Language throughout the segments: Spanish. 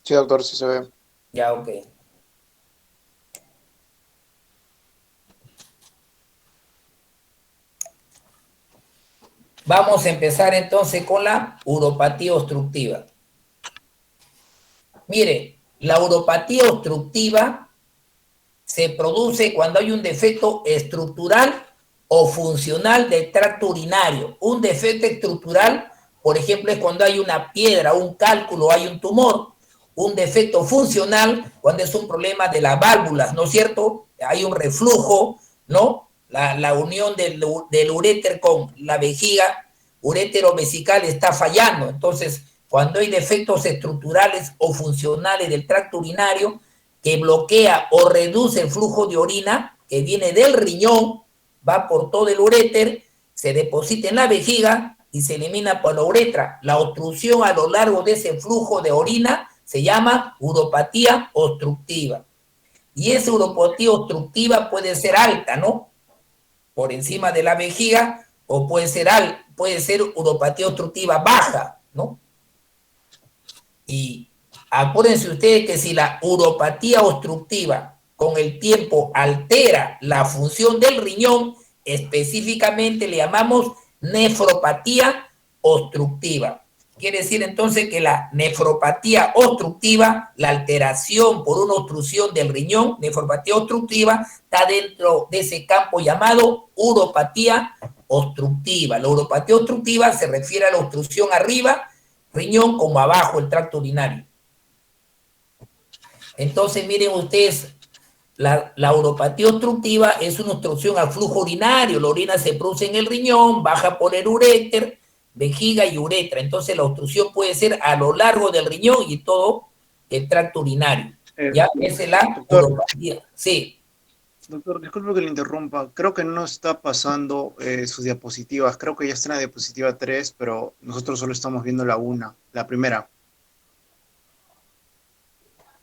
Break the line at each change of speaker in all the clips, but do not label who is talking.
Sí, doctor, sí se ve.
Ya, ok. Vamos a empezar entonces con la uropatía obstructiva. Mire, la uropatía obstructiva se produce cuando hay un defecto estructural o funcional del tracto urinario. Un defecto estructural, por ejemplo, es cuando hay una piedra, un cálculo, hay un tumor. Un defecto funcional, cuando es un problema de las válvulas, ¿no es cierto? Hay un reflujo, ¿no? La unión del uréter con la vejiga urétero-vesical está fallando. Entonces, cuando hay defectos estructurales o funcionales del tracto urinario, que bloquea o reduce el flujo de orina que viene del riñón, va por todo el uréter, se deposita en la vejiga y se elimina por la uretra. La obstrucción a lo largo de ese flujo de orina se llama uropatía obstructiva. Y esa uropatía obstructiva puede ser alta, ¿no? Por encima de la vejiga, o puede ser uropatía obstructiva baja, ¿no? Y acuérdense ustedes que si la uropatía obstructiva con el tiempo altera la función del riñón, específicamente le llamamos nefropatía obstructiva. Quiere decir entonces que la nefropatía obstructiva, la alteración por una obstrucción del riñón, nefropatía obstructiva, está dentro de ese campo llamado uropatía obstructiva. La uropatía obstructiva se refiere a la obstrucción arriba riñón como abajo el tracto urinario. Entonces, miren ustedes, la uropatía obstructiva es una obstrucción al flujo urinario. La orina se produce en el riñón, baja por el uréter, vejiga y uretra. Entonces, la obstrucción puede ser a lo largo del riñón y todo el tracto urinario. ¿Ya? Esa es la
Doctor,
uropatía. Sí.
doctor, disculpe que le interrumpa. Creo que no está pasando sus diapositivas. Creo que ya está en la diapositiva 3, pero nosotros solo estamos viendo la una, la primera.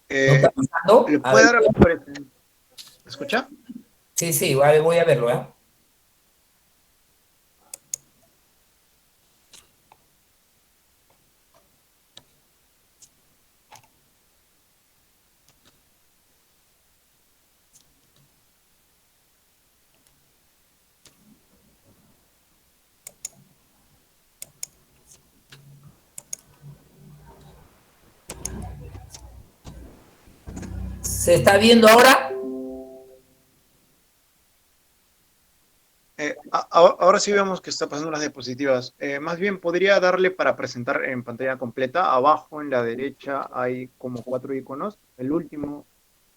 ¿No está
Eh,
pasando?
¿Le
A
puede
ver.
dar ¿Escucha?
Sí, sí, voy a verlo. ¿Eh? ¿Se está viendo ahora?
Ahora sí vemos que está pasando las diapositivas. Más bien, podría darle para presentar en pantalla completa. Abajo en la derecha hay como 4 iconos. El último,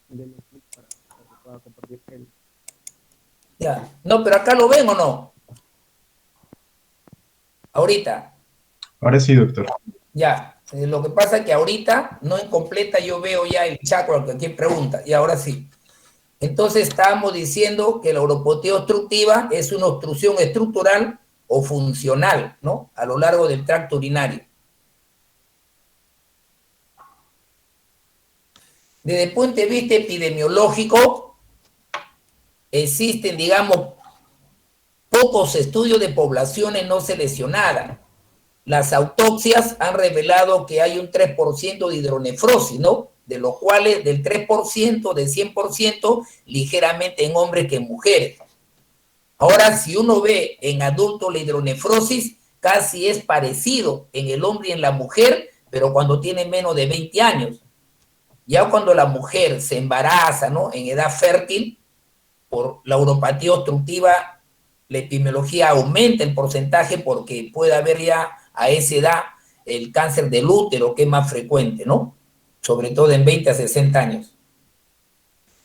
denle clic para que pueda compartir el.
Ya. No, pero acá lo ven o no. Ahorita.
Ahora sí, doctor.
Ya, lo que pasa es que ahorita, no en completa, yo veo ya el chakra que aquí pregunta, y ahora sí. Entonces estábamos diciendo que la uropatía obstructiva es una obstrucción estructural o funcional, ¿no? A lo largo del tracto urinario. Desde el punto de vista epidemiológico, existen, digamos, pocos estudios de poblaciones no seleccionadas. Las autopsias han revelado que hay un 3% de hidronefrosis, ¿no? De los cuales del 3%, del 100%, ligeramente en hombres que en mujeres. Ahora, si uno ve en adultos la hidronefrosis, casi es parecido en el hombre y en la mujer, pero cuando tiene menos de 20 años. Ya cuando la mujer se embaraza, ¿no? En edad fértil, por la uropatía obstructiva, la epidemiología aumenta el porcentaje porque puede haber ya a esa edad el cáncer del útero, que es más frecuente, ¿no? Sobre todo en 20 a 60 años.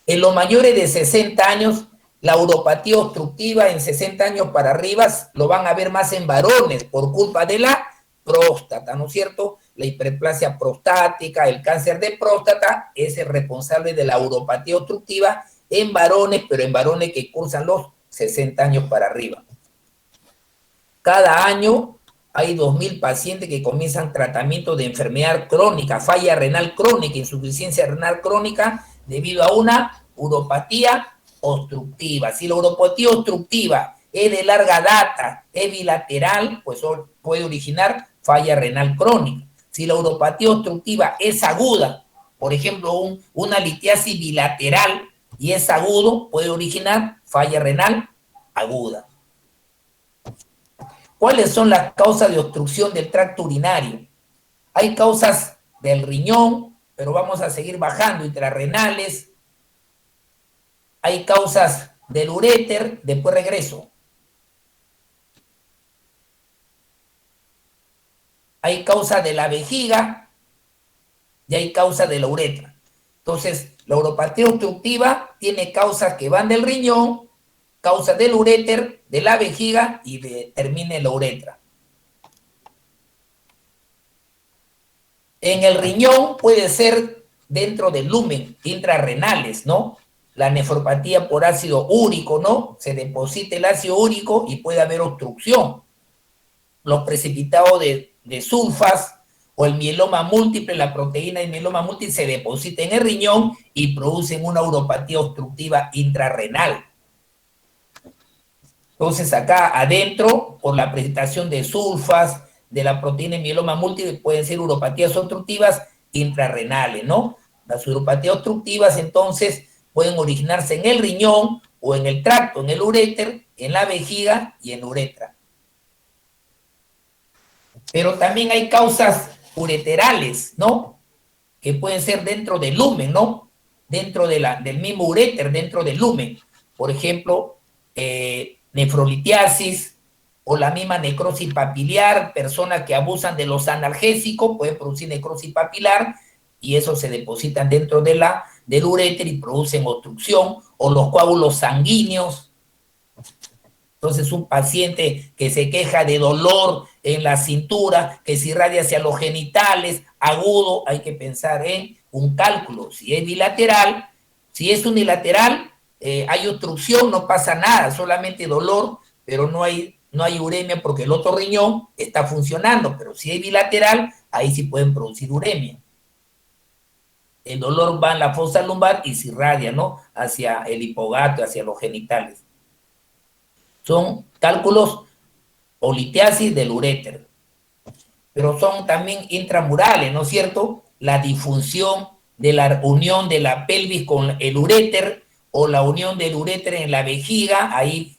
En los mayores de 60 años, la uropatía obstructiva en 60 años para arriba lo van a ver más en varones por culpa de la próstata, ¿no es cierto? La hiperplasia prostática, el cáncer de próstata es el responsable de la uropatía obstructiva en varones, pero en varones que cursan los 60 años para arriba. Cada año hay 2.000 pacientes que comienzan tratamiento de enfermedad crónica, falla renal crónica, insuficiencia renal crónica, debido a una uropatía obstructiva. Si la uropatía obstructiva es de larga data, es bilateral, pues puede originar falla renal crónica. Si la uropatía obstructiva es aguda, Por ejemplo, una litiasis bilateral y es agudo, puede originar falla renal aguda. ¿Cuáles son las causas de obstrucción del tracto urinario? Hay causas del riñón, pero vamos a seguir bajando, intrarrenales. Hay causas del uréter, después regreso. Hay causas de la vejiga y hay causas de la uretra. Entonces, la uropatía obstructiva tiene causas que van del riñón, causas del uréter, de la vejiga y termina en la uretra. En el riñón puede ser dentro del lumen, intrarrenales, ¿no? La nefropatía por ácido úrico, ¿no? Se deposita el ácido úrico y puede haber obstrucción. Los precipitados de sulfas o el mieloma múltiple, la proteína de mieloma múltiple se deposita en el riñón y producen una uropatía obstructiva intrarrenal. Entonces acá adentro, por la presentación de sulfas, de la proteína de mieloma múltiple, pueden ser uropatías obstructivas intrarrenales, ¿no? Las uropatías obstructivas entonces pueden originarse en el riñón o en el tracto, en el uréter, en la vejiga y en la uretra. Pero también hay causas ureterales, ¿no? Que pueden ser dentro del lumen, ¿no? Dentro del mismo uréter, dentro del lumen. Por ejemplo, nefrolitiasis o la misma necrosis papilar, personas que abusan de los analgésicos pueden producir necrosis papilar y eso se depositan dentro del uréter y producen obstrucción, o los coágulos sanguíneos. Entonces, un paciente que se queja de dolor en la cintura, que se irradia hacia los genitales, agudo, hay que pensar en un cálculo. Si es bilateral, si es unilateral, hay obstrucción, no pasa nada, solamente dolor, pero no hay uremia porque el otro riñón está funcionando. Pero si es bilateral, ahí sí pueden producir uremia. El dolor va en la fosa lumbar y se irradia, ¿no? Hacia el hipogato, hacia los genitales. Son cálculos o litiasis del uréter. Pero son también intramurales, ¿no es cierto? La disfunción de la unión de la pelvis con el uréter o la unión del uréter en la vejiga, ahí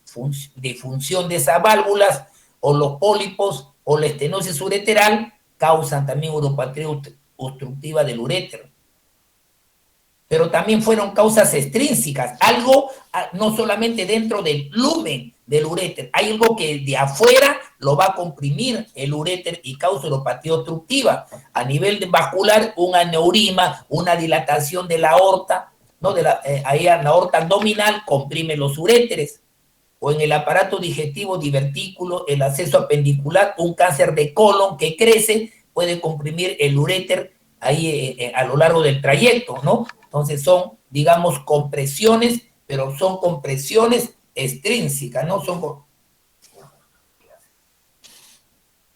disfunción de esas válvulas, o los pólipos o la estenosis ureteral causan también uropatía obstructiva del uréter. Pero también fueron causas extrínsecas, algo no solamente dentro del lumen del uréter, hay algo que de afuera lo va a comprimir el uréter y causa uropatía obstructiva. A nivel vascular, un aneurisma, una dilatación de la aorta, ¿no? Ahí en la aorta abdominal comprime los uréteres, o en el aparato digestivo divertículo, el acceso apendicular, un cáncer de colon que crece puede comprimir el uréter ahí a lo largo del trayecto, ¿no? Entonces son, digamos, compresiones, pero son compresiones extrínsecas, ¿no?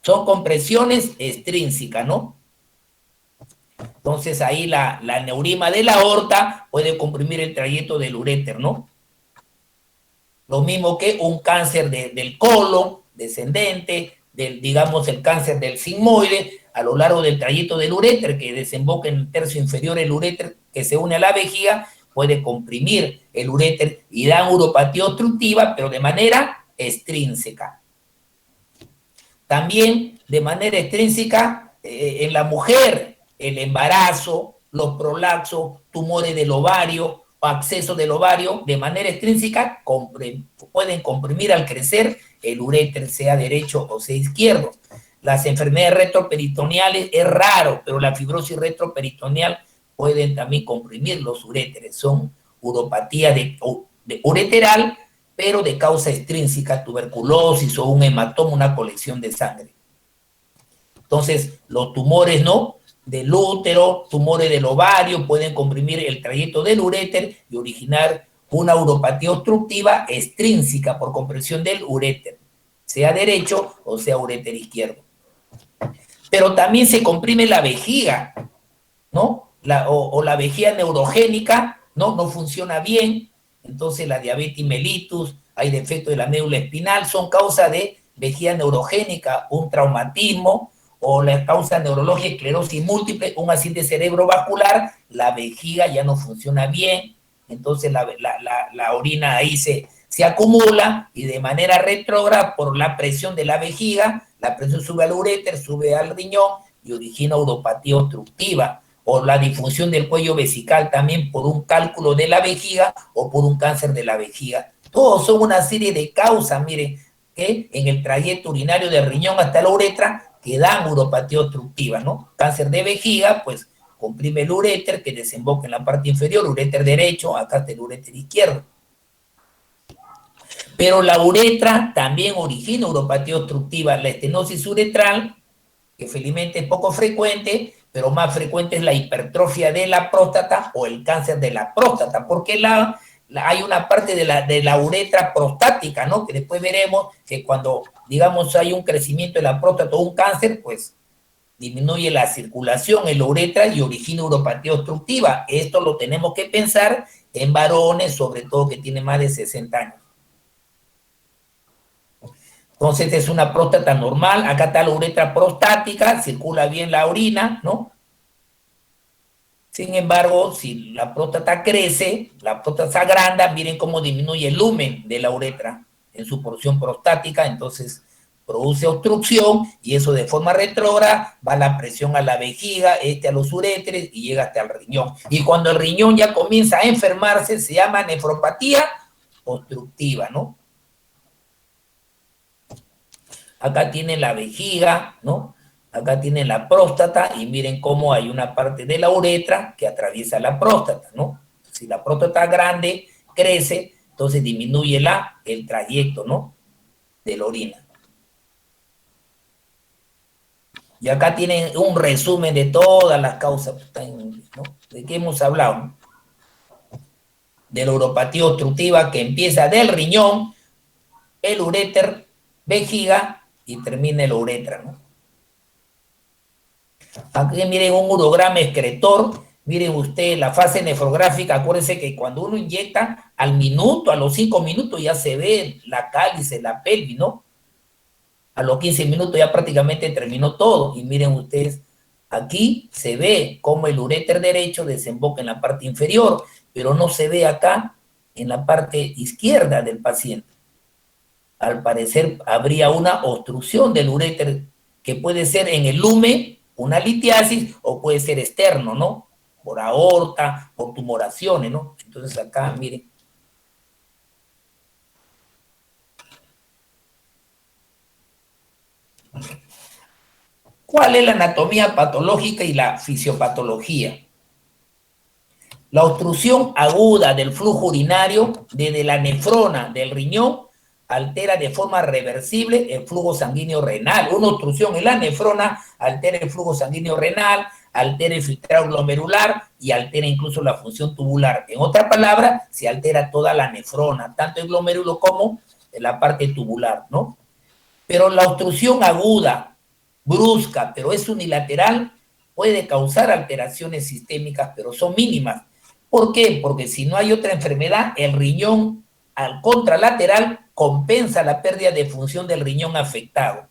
Son compresiones extrínsecas, ¿no? Entonces ahí la aneurisma de la aorta puede comprimir el trayecto del uréter, ¿no? Lo mismo que un cáncer del colon descendente, digamos el cáncer del sigmoide, a lo largo del trayecto del uréter, que desemboca en el tercio inferior del uréter, que se une a la vejiga, puede comprimir el uréter y da uropatía obstructiva, pero de manera extrínseca. También de manera extrínseca, en la mujer, el embarazo, los prolapsos, tumores del ovario o acceso del ovario, de manera extrínseca, pueden comprimir al crecer el uréter, sea derecho o sea izquierdo. Las enfermedades retroperitoneales es raro, pero la fibrosis retroperitoneal pueden también comprimir los uréteres. Son uropatía de ureteral, pero de causa extrínseca, tuberculosis o un hematoma, una colección de sangre. Entonces, los tumores, ¿no?, del útero, tumores del ovario, pueden comprimir el trayecto del uréter y originar una uropatía obstructiva extrínseca por compresión del uréter, sea derecho o sea uréter izquierdo. Pero también se comprime la vejiga, ¿no? O la vejiga neurogénica, ¿no? No funciona bien, entonces la diabetes mellitus, hay defecto de la médula espinal, son causa de vejiga neurogénica, un traumatismo o la causa neurológica esclerosis múltiple, un accidente cerebrovascular, la vejiga ya no funciona bien, entonces la orina ahí se acumula y de manera retrógrada por la presión de la vejiga, la presión sube al uréter, sube al riñón y origina uropatía obstructiva, o la disfunción del cuello vesical también por un cálculo de la vejiga o por un cáncer de la vejiga. Todos son una serie de causas, miren, que en el trayecto urinario del riñón hasta la uretra que dan uropatía obstructiva, ¿no? Cáncer de vejiga, pues comprime el uréter que desemboca en la parte inferior, uréter derecho, acá está el uréter izquierdo. Pero la uretra también origina uropatía obstructiva, la estenosis uretral, que felizmente es poco frecuente, pero más frecuente es la hipertrofia de la próstata o el cáncer de la próstata, porque hay una parte de la uretra prostática, ¿no? Que después veremos que cuando, digamos, hay un crecimiento de la próstata o un cáncer, pues disminuye la circulación en la uretra y origina uropatía obstructiva. Esto lo tenemos que pensar en varones, sobre todo que tienen más de 60 años. Entonces es una próstata normal, acá está la uretra prostática, circula bien la orina, ¿no? Sin embargo, si la próstata crece, la próstata se agranda, miren cómo disminuye el lumen de la uretra en su porción prostática, entonces produce obstrucción y eso de forma retrógrada va la presión a la vejiga, a los uréteres y llega hasta el riñón. Y cuando el riñón ya comienza a enfermarse, se llama nefropatía obstructiva, ¿no? Acá tienen la vejiga, ¿no? Acá tienen la próstata y miren cómo hay una parte de la uretra que atraviesa la próstata, ¿no? Si la próstata grande crece, entonces disminuye el trayecto, ¿no? De la orina. Y acá tienen un resumen de todas las causas, ¿no? ¿De qué hemos hablado? De la uropatía obstructiva que empieza del riñón, el uréter, vejiga y termina la uretra, ¿no? Aquí miren un urograma excretor, miren usted la fase nefrográfica, acuérdense que cuando uno inyecta al minuto, a los 5 minutos ya se ve la cálice, la pelvis, ¿no? A los 15 minutos ya prácticamente terminó todo y miren ustedes, aquí se ve cómo el uréter derecho desemboca en la parte inferior, pero no se ve acá en la parte izquierda del paciente. Al parecer habría una obstrucción del uréter que puede ser en el lumen, una litiasis, o puede ser externo, ¿no? Por aorta, por tumoraciones, ¿no? Entonces acá, miren. ¿Cuál es la anatomía patológica y la fisiopatología? La obstrucción aguda del flujo urinario desde la nefrona del riñón altera de forma reversible el flujo sanguíneo renal. Una obstrucción en la nefrona altera el flujo sanguíneo renal, altera el filtrado glomerular y altera incluso la función tubular. En otras palabras, se altera toda la nefrona, tanto el glomérulo como la parte tubular, ¿no? Pero la obstrucción aguda, brusca, pero es unilateral, puede causar alteraciones sistémicas, pero son mínimas. ¿Por qué? Porque si no hay otra enfermedad, el riñón al contralateral compensa la pérdida de función del riñón afectado.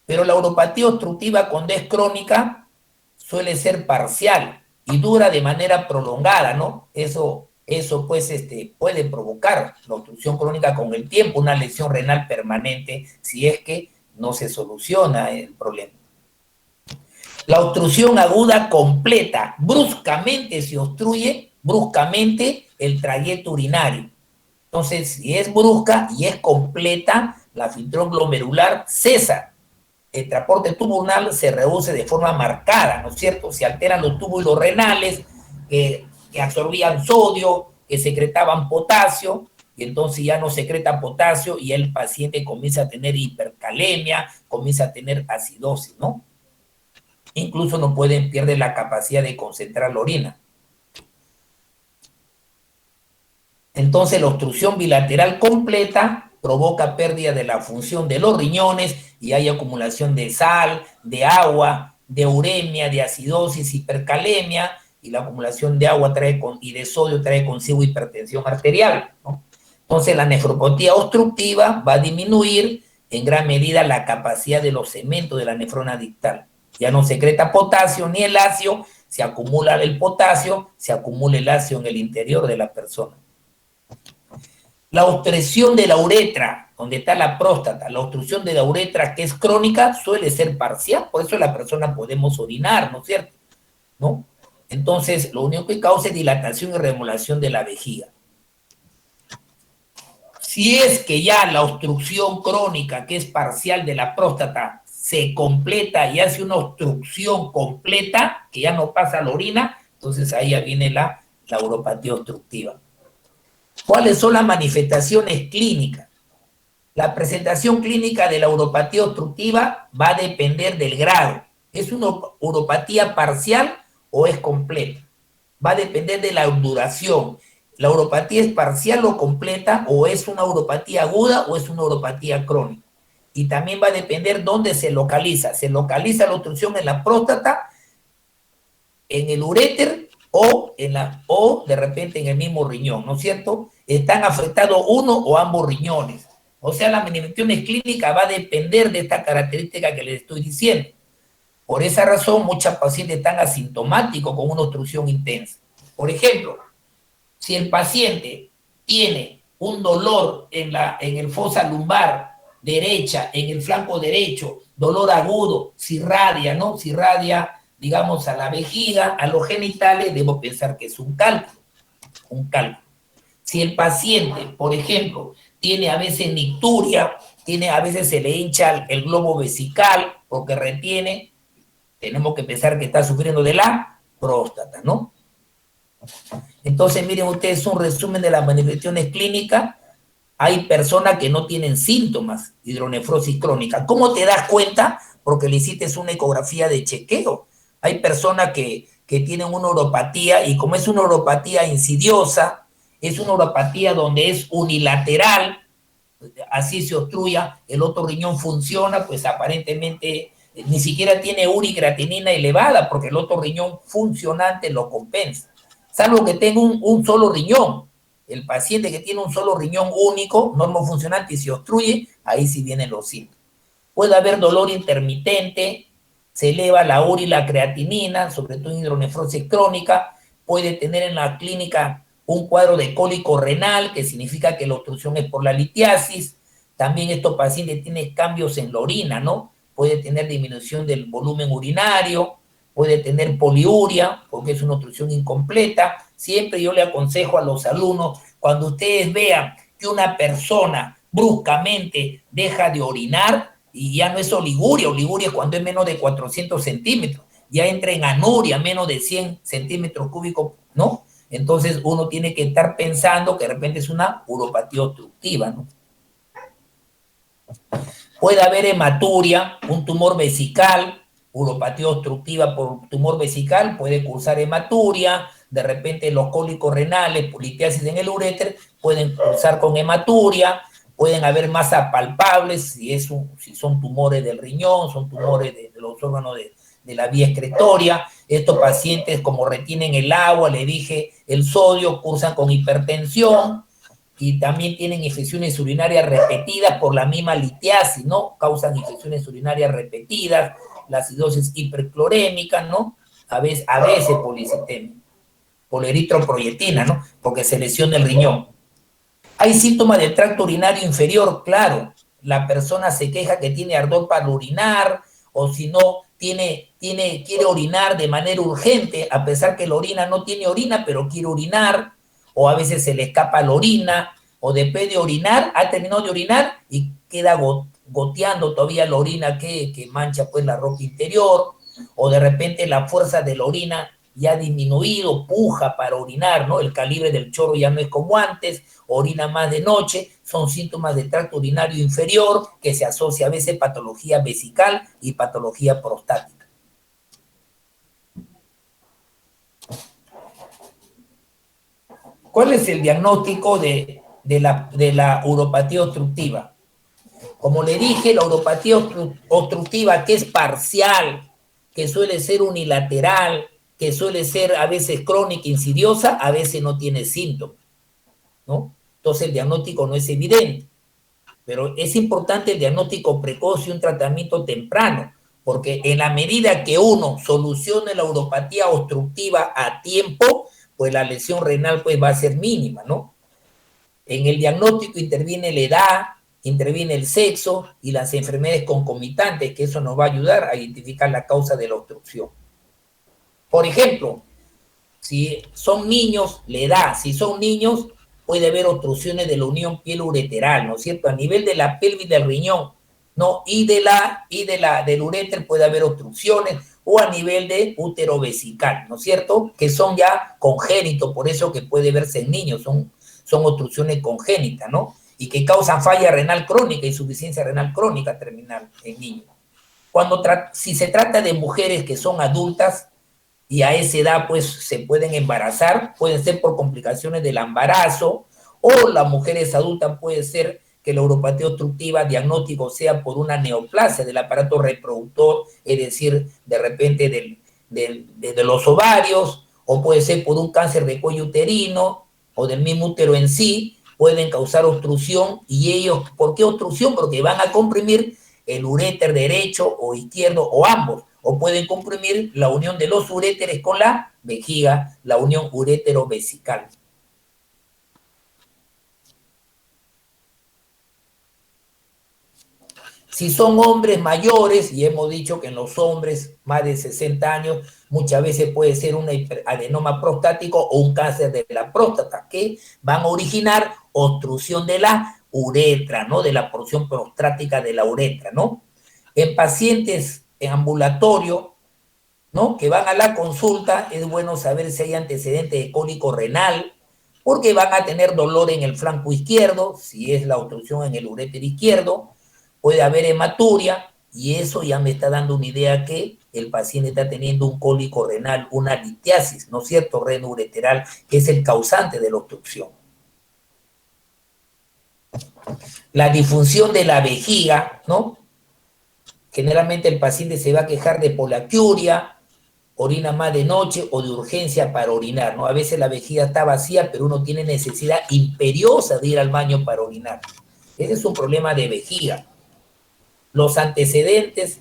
Pero la uropatía obstructiva cuando es crónica suele ser parcial y dura de manera prolongada, ¿no? Eso pues puede provocar la obstrucción crónica con el tiempo, una lesión renal permanente, si es que no se soluciona el problema. La obstrucción aguda completa, bruscamente se obstruye, bruscamente el trayecto urinario. Entonces, si es brusca y es completa, la filtrón glomerular cesa. El transporte tubular se reduce de forma marcada, ¿no es cierto? Se alteran los túbulos renales que absorbían sodio, que secretaban potasio, y entonces ya no secreta potasio y el paciente comienza a tener hipercalemia, comienza a tener acidosis, ¿no? Incluso no pierde la capacidad de concentrar la orina. Entonces la obstrucción bilateral completa provoca pérdida de la función de los riñones y hay acumulación de sal, de agua, de uremia, de acidosis, hipercalemia, y la acumulación de agua y de sodio trae consigo hipertensión arterial, ¿no? Entonces la nefropatía obstructiva va a disminuir en gran medida la capacidad de los cementos de la nefrona distal. Ya no secreta potasio ni el ácido, se acumula el potasio, se acumula el ácido en el interior de la persona. La obstrucción de la uretra, donde está la próstata, la obstrucción de la uretra que es crónica suele ser parcial, por eso la persona podemos orinar, ¿no es cierto? ¿No? Entonces, lo único que causa es dilatación y remodelación de la vejiga. Si es que ya la obstrucción crónica, que es parcial de la próstata, se completa y hace una obstrucción completa, que ya no pasa la orina, entonces ahí ya viene la uropatía obstructiva. ¿Cuáles son las manifestaciones clínicas? La presentación clínica de la uropatía obstructiva va a depender del grado. ¿Es una uropatía parcial o es completa? Va a depender de la duración. ¿La uropatía es parcial o completa, o es una uropatía aguda o es una uropatía crónica? Y también va a depender dónde se localiza. ¿Se localiza la obstrucción en la próstata, en el uréter o de repente en el mismo riñón, ¿no es cierto? ¿Están afectados uno o ambos riñones? O sea, la manifestación clínica va a depender de esta característica que les estoy diciendo. Por esa razón, muchos pacientes están asintomáticos con una obstrucción intensa. Por ejemplo, si el paciente tiene un dolor en el fosa lumbar derecha, en el flanco derecho, dolor agudo, si irradia, ¿no? Si irradia, digamos, a la vejiga, a los genitales, debo pensar que es un cálculo. Si el paciente, por ejemplo, tiene a veces nicturia, a veces se le hincha el globo vesical porque retiene, tenemos que pensar que está sufriendo de la próstata, ¿no? Entonces, miren ustedes, un resumen de las manifestaciones clínicas. Hay personas que no tienen síntomas de hidronefrosis crónica. ¿Cómo te das cuenta? Porque le hiciste una ecografía de chequeo. Hay personas que tienen una uropatía, y como es una uropatía insidiosa, es una uropatía donde es unilateral, así se obstruya, el otro riñón funciona, pues aparentemente ni siquiera tiene uricreatinina elevada, porque el otro riñón funcionante lo compensa. Salvo que tenga un solo riñón. El paciente que tiene un solo riñón único, normofuncionante, y se obstruye, ahí sí vienen los síntomas. Puede haber dolor intermitente, se eleva la uri y la creatinina, sobre todo en hidronefrosis crónica, puede tener en la clínica un cuadro de cólico renal, que significa que la obstrucción es por la litiasis. También estos pacientes tienen cambios en la orina, ¿no? Puede tener disminución del volumen urinario, puede tener poliuria, porque es una obstrucción incompleta. Siempre yo le aconsejo a los alumnos, cuando ustedes vean que una persona bruscamente deja de orinar, y ya no es oliguria es cuando es menos de 400 centímetros, ya entra en anuria, menos de 100 centímetros cúbicos, ¿no? Entonces uno tiene que estar pensando que de repente es una uropatía obstructiva, ¿no? Puede haber hematuria, un tumor vesical, uropatía obstructiva por tumor vesical, puede cursar hematuria, de repente los cólicos renales, litiasis en el uréter, pueden cursar con hematuria, pueden haber masas palpables, si son tumores del riñón, son tumores de los órganos de la vía excretoria. Estos pacientes, como retienen el agua, le dije, el sodio, cursan con hipertensión, y también tienen infecciones urinarias repetidas por la misma litiasis, ¿no? Causan infecciones urinarias repetidas, la acidosis hiperclorémica, ¿no? A veces policitemia, polieritroproyetina, ¿no? Porque se lesiona el riñón. Hay síntomas del tracto urinario inferior, claro. La persona se queja que tiene ardor para urinar, o si no, quiere orinar de manera urgente, a pesar que la orina no tiene orina, pero quiere orinar, o a veces se le escapa la orina, o después de orinar, ha terminado de orinar y queda goteando todavía la orina que mancha pues la ropa interior, o de repente la fuerza de la orina ya ha disminuido, puja para orinar, ¿no? El calibre del chorro ya no es como antes, orina más de noche, son síntomas de tracto urinario inferior que se asocia a veces patología vesical y patología prostática. ¿Cuál es el diagnóstico de la uropatía obstructiva? Como le dije, la uropatía obstructiva, que es parcial, que suele ser unilateral, que suele ser a veces crónica, insidiosa, a veces no tiene síntomas, ¿no? Entonces el diagnóstico no es evidente. pero es importante el diagnóstico precoz y un tratamiento temprano, porque en la medida que uno solucione la uropatía obstructiva a tiempo, pues la lesión renal pues va a ser mínima, ¿no? En el diagnóstico interviene la edad, interviene el sexo y las enfermedades concomitantes, que eso nos va a ayudar a identificar la causa de la obstrucción. Por ejemplo, si son niños, la edad, si son niños, puede haber obstrucciones de la unión piel-ureteral, ¿no es cierto? A nivel de la pelvis del riñón, ¿no? Y del uréter puede haber obstrucciones, o a nivel de útero vesical, ¿no es cierto? Que son ya congénitos, por eso que puede verse en niños, son obstrucciones congénitas, ¿no? Y que causan falla renal crónica, insuficiencia renal crónica terminal en niños. Si se trata de mujeres que son adultas, y a esa edad pues se pueden embarazar, pueden ser por complicaciones del embarazo, o las mujeres adultas puede ser que la uropatía obstructiva diagnóstico sea por una neoplasia del aparato reproductor, es decir, de repente de los ovarios, o puede ser por un cáncer de cuello uterino, o del mismo útero en sí, pueden causar obstrucción, y ellos, ¿por qué obstrucción? Porque van a comprimir el uréter derecho o izquierdo, o ambos, o pueden comprimir la unión de los uréteres con la vejiga, la unión urétero-vesical. Si son hombres mayores, y hemos dicho que en los hombres más de 60 años, muchas veces puede ser un adenoma prostático o un cáncer de la próstata, que van a originar obstrucción de la uretra, ¿no? De la porción prostática de la uretra, ¿no? En pacientes en ambulatorio, ¿no? Que van a la consulta, es bueno saber si hay antecedentes de cólico renal, porque van a tener dolor en el flanco izquierdo, si es la obstrucción en el uréter izquierdo, puede haber hematuria, y eso ya me está dando una idea que el paciente está teniendo un cólico renal, una litiasis, ¿no es cierto?, renoureteral, que es el causante de la obstrucción. La disfunción de la vejiga, ¿no? Generalmente el paciente se va a quejar de poliaquiuria, orina más de noche o de urgencia para orinar, ¿no? A veces la vejiga está vacía, pero uno tiene necesidad imperiosa de ir al baño para orinar. Ese es un problema de vejiga. Los antecedentes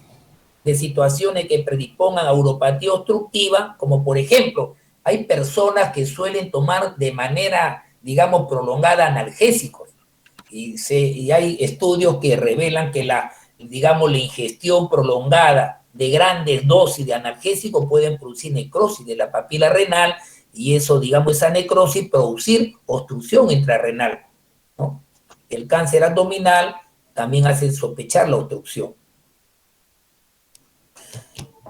de situaciones que predispongan a uropatía obstructiva, como por ejemplo, hay personas que suelen tomar de manera, digamos, prolongada analgésicos, y hay estudios que revelan que la ingestión prolongada de grandes dosis de analgésicos pueden producir necrosis de la papila renal, y eso, digamos, esa necrosis producir obstrucción intrarrenal, ¿no? El cáncer abdominal también hace sospechar la obstrucción.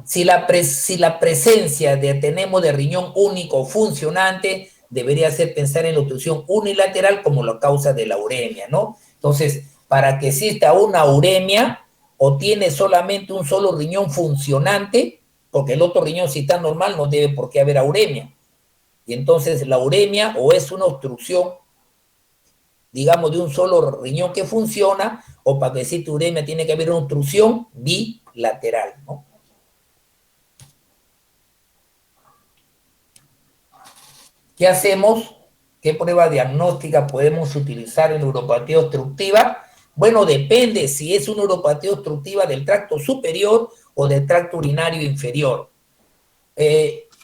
Si la presencia tenemos de riñón único funcionante, debería hacer pensar en la obstrucción unilateral como la causa de la uremia, ¿no? Entonces, para que exista una uremia, o tiene solamente un solo riñón funcionante, porque el otro riñón, si está normal, no debe por qué haber uremia. Y entonces la uremia o es una obstrucción, digamos, de un solo riñón que funciona, o para que exista uremia tiene que haber una obstrucción bilateral, ¿no? ¿Qué hacemos? ¿Qué prueba diagnóstica podemos utilizar en uropatía obstructiva? Bueno, depende si es una uropatía obstructiva del tracto superior o del tracto urinario inferior.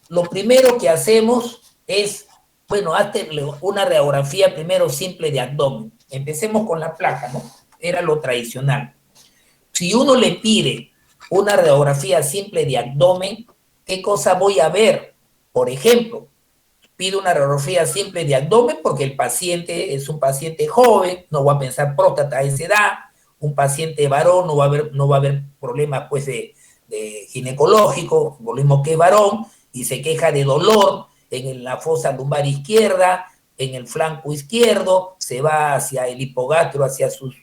Lo primero que hacemos es, bueno, hazte una radiografía primero simple de abdomen. Empecemos con la placa, ¿no? Era lo tradicional. Si uno le pide una radiografía simple de abdomen, ¿qué cosa voy a ver? Por ejemplo, pido una radiografía simple de abdomen porque el paciente es un paciente joven, no va a pensar próstata a esa edad. Un paciente varón no va a haber problemas pues de ginecológico, lo mismo que varón, y se queja de dolor en la fosa lumbar izquierda, en el flanco izquierdo, se va hacia el hipogastrio, hacia sus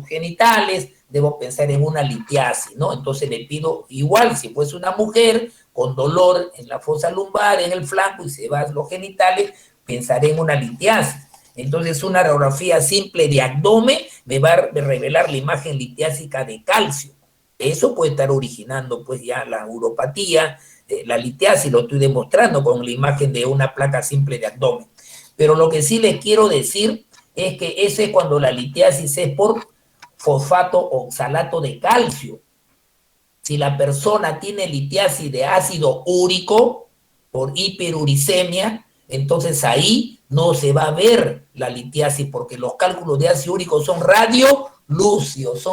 genitales, debo pensar en una litiasis, ¿no? Entonces le pido igual, si fuese una mujer con dolor en la fosa lumbar, en el flanco, y se va a los genitales, pensaré en una litiasis. Entonces una radiografía simple de abdomen me va a revelar la imagen litiásica de calcio. Eso puede estar originando pues ya la uropatía, la litiasis, lo estoy demostrando con la imagen de una placa simple de abdomen. Pero lo que sí les quiero decir es que ese es cuando la litiasis es por fosfato oxalato de calcio. Si la persona tiene litiasis de ácido úrico por hiperuricemia, entonces ahí no se va a ver la litiasis porque los cálculos de ácido úrico son radiolúcidos,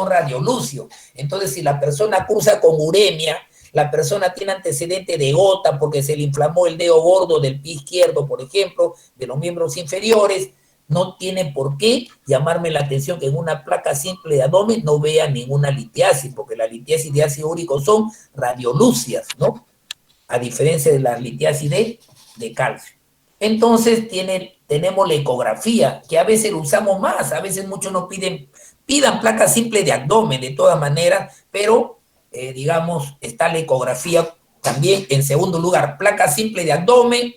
Entonces, si la persona cursa con uremia, la persona tiene antecedente de gota porque se le inflamó el dedo gordo del pie izquierdo, por ejemplo, de los miembros inferiores, no tiene por qué llamarme la atención que en una placa simple de abdomen no vea ninguna litiasis, porque la litiasis de ácido úrico son radiolúcidas, ¿no? A diferencia de la litiasis de calcio. Entonces tenemos la ecografía, que a veces lo usamos más, a veces muchos nos pidan placa simple de abdomen de todas maneras, pero digamos, está la ecografía también en segundo lugar, placa simple de abdomen,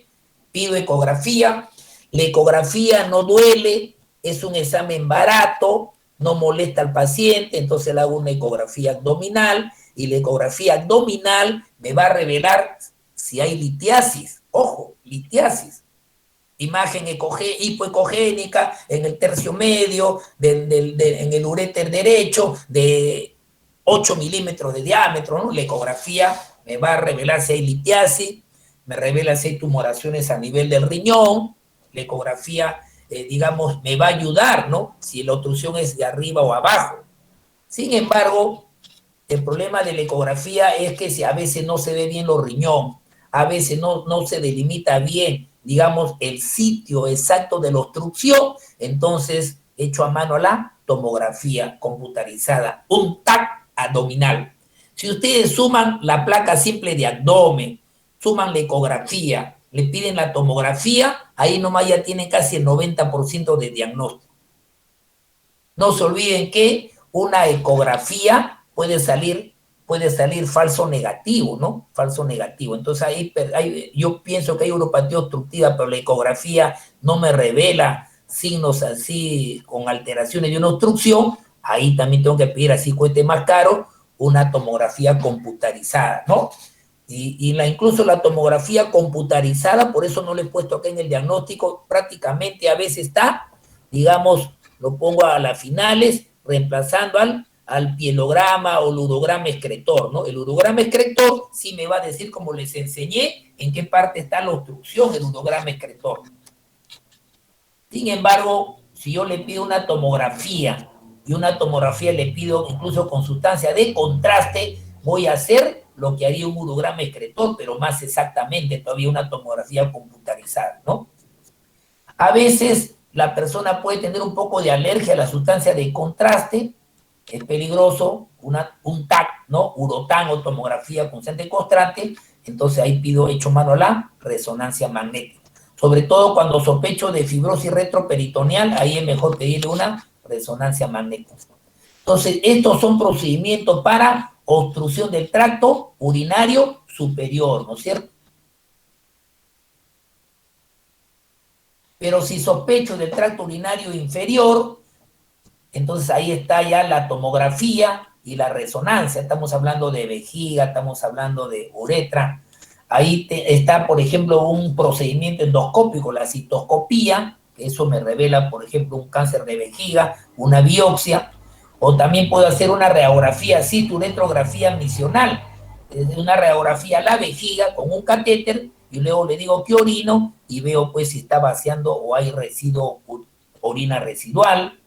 pido ecografía. La ecografía no duele, es un examen barato, no molesta al paciente, entonces le hago una ecografía abdominal y la ecografía abdominal me va a revelar si hay litiasis. Ojo, litiasis. Imagen hipoecogénica en el tercio medio, en el uréter derecho, de 8 milímetros de diámetro, ¿no? La ecografía me va a revelar si hay litiasis, me revela si hay tumoraciones a nivel del riñón. La ecografía, digamos, me va a ayudar, ¿no? Si la obstrucción es de arriba o abajo. Sin embargo, el problema de la ecografía es que si a veces no se ve bien los riñones, a veces no se delimita bien, digamos, el sitio exacto de la obstrucción, entonces hecho a mano la tomografía computarizada, un TAC abdominal. Si ustedes suman la placa simple de abdomen, suman la ecografía, le piden la tomografía, ahí nomás ya tienen casi el 90% de diagnóstico. No se olviden que una ecografía puede salir falso negativo, ¿no? Falso negativo. Entonces ahí yo pienso que hay uropatía obstructiva, pero la ecografía no me revela signos así con alteraciones de una obstrucción. Ahí también tengo que pedir, así cueste más caro, una tomografía computarizada, ¿no? Incluso la tomografía computarizada, por eso no lo he puesto acá en el diagnóstico, prácticamente a veces está, digamos, lo pongo a las finales, reemplazando al pielograma o ludograma excretor, ¿no? El ludograma excretor sí me va a decir, como les enseñé, en qué parte está la obstrucción del ludograma excretor. Sin embargo, si yo le pido una tomografía y una tomografía le pido incluso con sustancia de contraste, voy a hacer lo que haría un ludograma excretor, pero más exactamente, todavía una tomografía computarizada, ¿no? A veces la persona puede tener un poco de alergia a la sustancia de contraste, es peligroso, un TAC, ¿no? Urotan o tomografía con sustancia de contraste, entonces ahí pido hecho mano a la resonancia magnética. Sobre todo cuando sospecho de fibrosis retroperitoneal, ahí es mejor pedirle una resonancia magnética. Entonces, estos son procedimientos para obstrucción del tracto urinario superior, ¿no es cierto? Pero si sospecho del tracto urinario inferior, entonces ahí está ya la tomografía y la resonancia. Estamos hablando de vejiga, estamos hablando de uretra. Ahí está, por ejemplo, un procedimiento endoscópico, la citoscopía, que eso me revela, por ejemplo, un cáncer de vejiga, una biopsia, o también puedo hacer una radiografía, cituretrografía misional, una radiografía a la vejiga con un catéter, y luego le digo que orino, y veo pues si está vaciando o hay residuo, orina residual,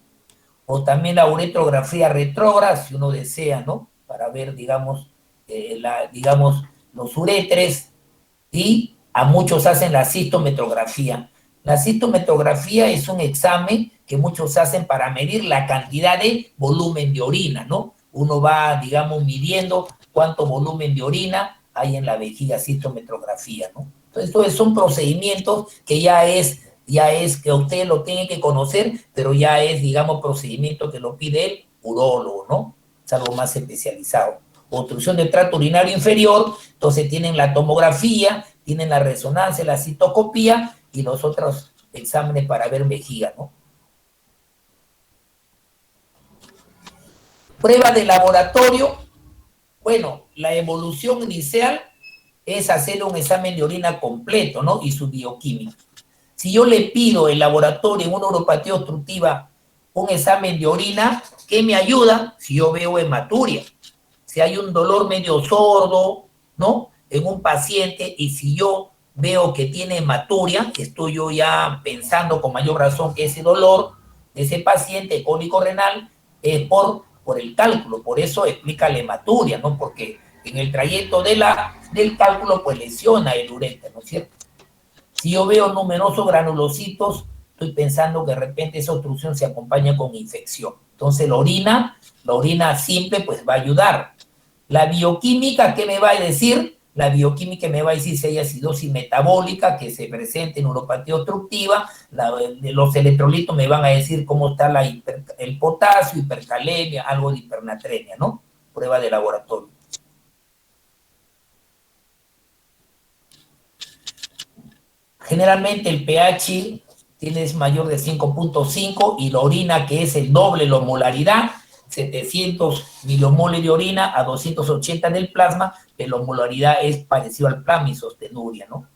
o también la uretrografía retrógrada, si uno desea, ¿no? Para ver, digamos, los uretres, y a muchos hacen la cistometrografía. La cistometrografía es un examen que muchos hacen para medir la cantidad de volumen de orina, ¿no? Uno va, digamos, midiendo cuánto volumen de orina hay en la vejiga, cistometrografía, ¿no? Entonces, estos son procedimientos que ya es que usted lo tiene que conocer, pero ya es, digamos, procedimiento que lo pide el urólogo, ¿no? Es algo más especializado. Obstrucción del tracto urinario inferior, entonces tienen la tomografía, tienen la resonancia, la citoscopía y los otros exámenes para ver vejiga, ¿no? Prueba de laboratorio, bueno, la evolución inicial es hacer un examen de orina completo, ¿no? Y su bioquímica. Si yo le pido el laboratorio en una uropatía obstructiva un examen de orina, ¿qué me ayuda? Si yo veo hematuria, si hay un dolor medio sordo, ¿no? En un paciente, y si yo veo que tiene hematuria, estoy yo ya pensando con mayor razón que ese dolor de ese paciente cólico renal es por el cálculo, por eso explica la hematuria, ¿no? Porque en el trayecto del cálculo, pues lesiona el uréter, ¿no es cierto? Si yo veo numerosos granulocitos, estoy pensando que de repente esa obstrucción se acompaña con infección. Entonces la orina simple, pues va a ayudar. La bioquímica, ¿qué me va a decir? La bioquímica me va a decir si hay acidosis metabólica que se presenta en uropatía obstructiva, los electrolitos me van a decir cómo está el potasio, hipercalemia, algo de hipernatremia, ¿no? Prueba de laboratorio. Generalmente el pH tienes mayor de 5.5 y la orina, que es el doble la osmolaridad, 700 milimoles de orina a 280 del plasma, que la osmolaridad es parecido al plasma isostenuria, ¿no?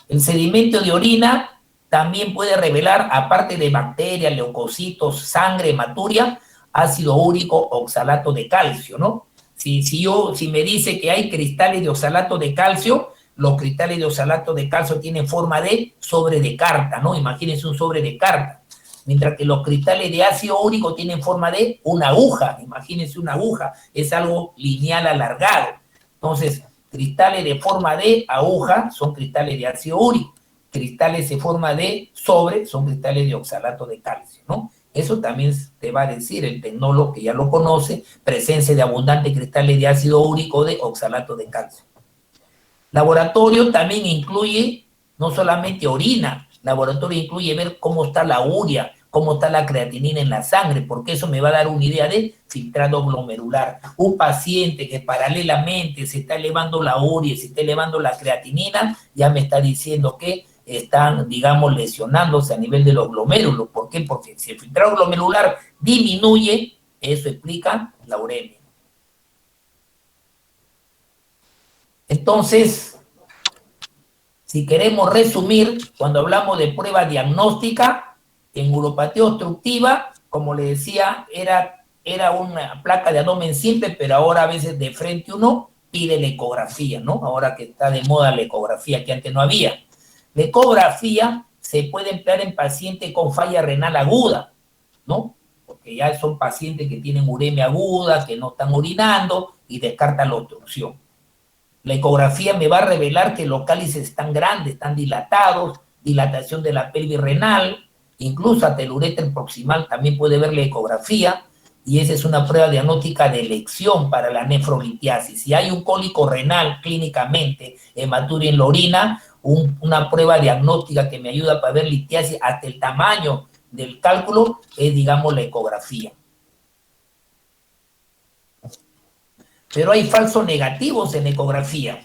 El sedimento de orina también puede revelar, aparte de bacterias, leucocitos, sangre, hematuria, ácido úrico, oxalato de calcio, ¿no? Si me dice que hay cristales de oxalato de calcio, los cristales de oxalato de calcio tienen forma de sobre de carta, ¿no? Imagínense un sobre de carta. Mientras que los cristales de ácido úrico tienen forma de una aguja. Imagínense una aguja, es algo lineal alargado. Entonces, cristales de forma de aguja son cristales de ácido úrico. Cristales de forma de sobre son cristales de oxalato de calcio, ¿no? Eso también te va a decir el tecnólogo, que ya lo conoce, presencia de abundantes cristales de ácido úrico o de oxalato de calcio. Laboratorio también incluye no solamente orina, laboratorio incluye ver cómo está la urea, cómo está la creatinina en la sangre, porque eso me va a dar una idea de filtrado glomerular. Un paciente que paralelamente se está elevando la urea, se está elevando la creatinina, ya me está diciendo que están, digamos, lesionándose a nivel de los glomérulos. ¿Por qué? Porque si el filtrado glomerular disminuye, eso explica la uremia. Entonces, si queremos resumir, cuando hablamos de prueba diagnóstica, en uropatía obstructiva, como le decía, era una placa de abdomen simple, pero ahora a veces de frente uno pide la ecografía, ¿no? Ahora que está de moda la ecografía, que antes no había. La ecografía se puede emplear en pacientes con falla renal aguda, ¿no? Porque ya son pacientes que tienen uremia aguda, que no están orinando y descartan la obstrucción. La ecografía me va a revelar que los cálices están grandes, están dilatados, dilatación de la pelvis renal, incluso hasta el uréter proximal también puede ver la ecografía, y esa es una prueba diagnóstica de elección para la nefrolitiasis. Si hay un cólico renal clínicamente, hematuria en la orina, una prueba diagnóstica que me ayuda para ver litiasis hasta el tamaño del cálculo es, digamos, la ecografía. Pero hay falsos negativos en ecografía.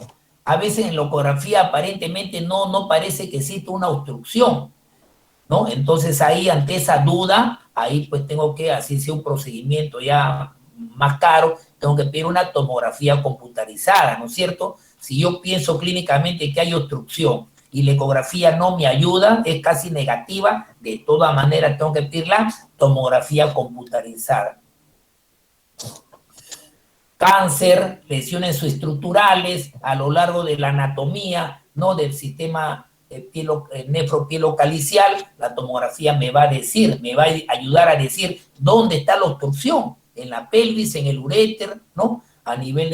A veces en la ecografía aparentemente no parece que existe una obstrucción, ¿no? Entonces ahí, ante esa duda, ahí pues tengo que hacerse un procedimiento ya más caro, tengo que pedir una tomografía computarizada, ¿no es cierto? Si yo pienso clínicamente que hay obstrucción y la ecografía no me ayuda, es casi negativa, de todas maneras tengo que pedir la tomografía computarizada. Cáncer, lesiones estructurales a lo largo de la anatomía, ¿no? Del sistema nefropielocalicial, la tomografía me va a decir, me va a ayudar a decir dónde está la obstrucción, en la pelvis, en el uréter, ¿no? A nivel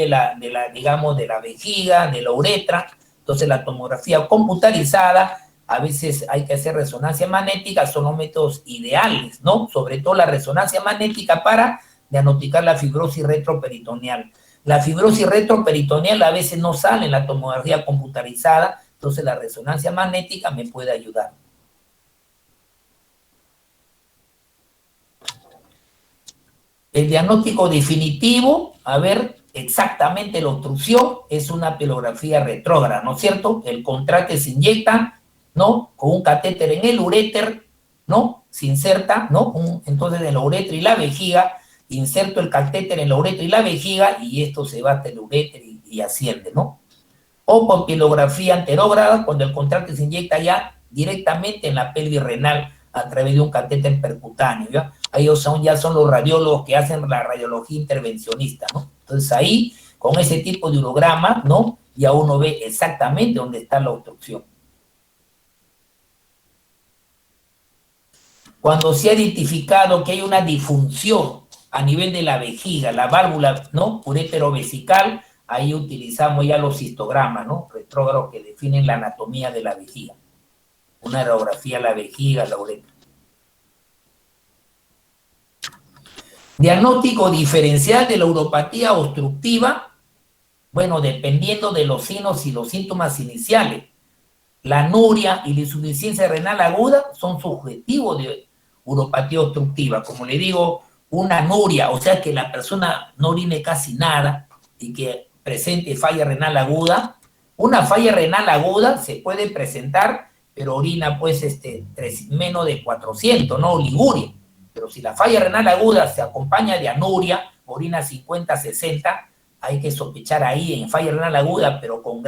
digamos, de la vejiga, de la uretra. Entonces la tomografía computarizada, a veces hay que hacer resonancia magnética, son los métodos ideales, ¿no? Sobre todo la resonancia magnética para diagnosticar la fibrosis retroperitoneal. La fibrosis retroperitoneal a veces no sale en la tomografía computarizada, entonces la resonancia magnética me puede ayudar. El diagnóstico definitivo, a ver, exactamente la obstrucción es una pielografía retrógrada, ¿no es cierto? El contraste se inyecta, ¿no? Con un catéter en el uréter, ¿no? Se inserta, ¿no? Entonces en la uretra y la vejiga, inserto el catéter en la uretra y la vejiga y esto se va hasta el uréter y asciende, ¿no? O con pielografía anterógrada, cuando el contraste se inyecta ya directamente en la pelvis renal a través de un catéter percutáneo, ¿ya? Ellos ya son los radiólogos que hacen la radiología intervencionista, ¿no? Entonces ahí, con ese tipo de urograma, ¿no? Ya uno ve exactamente dónde está la obstrucción. Cuando se ha identificado que hay una disfunción a nivel de la vejiga, la válvula, ¿no? Urétero-vesical, ahí utilizamos ya los histogramas, ¿no? Retrógrados que definen la anatomía de la vejiga. Una radiografía de la vejiga, la uretra. Diagnóstico diferencial de la uropatía obstructiva, bueno, dependiendo de los signos y los síntomas iniciales. La anuria y la insuficiencia renal aguda son subjetivos de uropatía obstructiva. Como le digo, una anuria, o sea que la persona no orine casi nada y que presente falla renal aguda. Una falla renal aguda se puede presentar, pero orina pues menos de 400, ¿no? Oliguria. Pero si la falla renal aguda se acompaña de anuria, orina 50, 60, hay que sospechar ahí en falla renal aguda, pero con